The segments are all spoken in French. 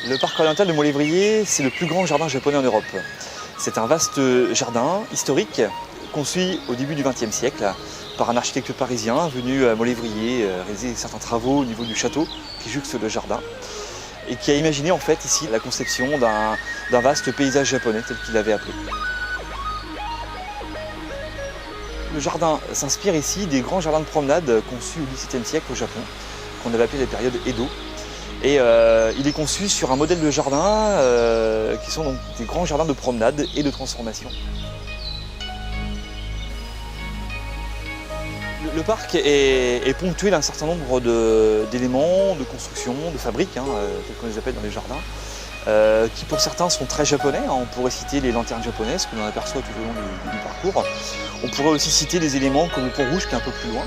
Le parc oriental de Mont-Lévrier, c'est le plus grand jardin japonais en Europe. C'est un vaste jardin historique conçu au début du XXe siècle par un architecte parisien venu à Mont-Lévrier réaliser certains travaux au niveau du château qui jouxte le jardin et qui a imaginé en fait ici la conception d'un vaste paysage japonais tel qu'il l'avait appelé. Le jardin s'inspire ici des grands jardins de promenade conçus au XVIIe siècle au Japon, qu'on avait appelé la période Edo. Et il est conçu sur un modèle de jardin qui sont donc des grands jardins de promenade et de transformation. Le parc est ponctué d'un certain nombre d'éléments de construction, de fabriques, tels qu'on les appelle dans les jardins, qui pour certains sont très japonais. On pourrait citer les lanternes japonaises que l'on aperçoit tout au long du parcours. On pourrait aussi citer des éléments comme le pont rouge qui est un peu plus loin,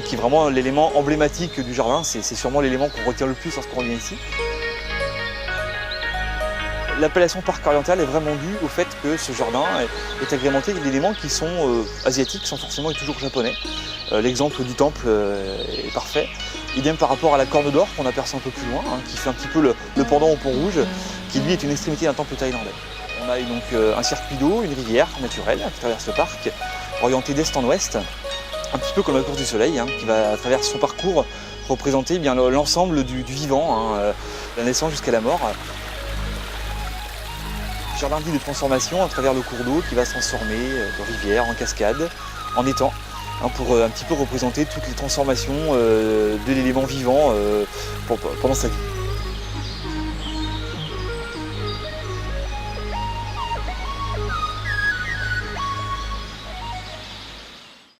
qui est vraiment l'élément emblématique du jardin. C'est sûrement l'élément qu'on retient le plus lorsqu'on revient ici. L'appellation parc oriental est vraiment due au fait que ce jardin est agrémenté d'éléments qui sont asiatiques sans forcément être toujours japonais. L'exemple du temple est parfait. Idem par rapport à la corne d'or qu'on aperçoit un peu plus loin, qui fait un petit peu le pendant au pont rouge, qui lui est une extrémité d'un temple thaïlandais. On a donc un circuit d'eau, une rivière naturelle qui traverse le parc, orientée d'est en ouest, un petit peu comme la course du soleil, qui va à travers son parcours représenter bien l'ensemble du vivant, la naissance jusqu'à la mort. Jardin dit de transformation à travers le cours d'eau qui va se transformer de rivière en cascade, en étang, pour un petit peu représenter toutes les transformations de l'élément vivant pendant sa vie.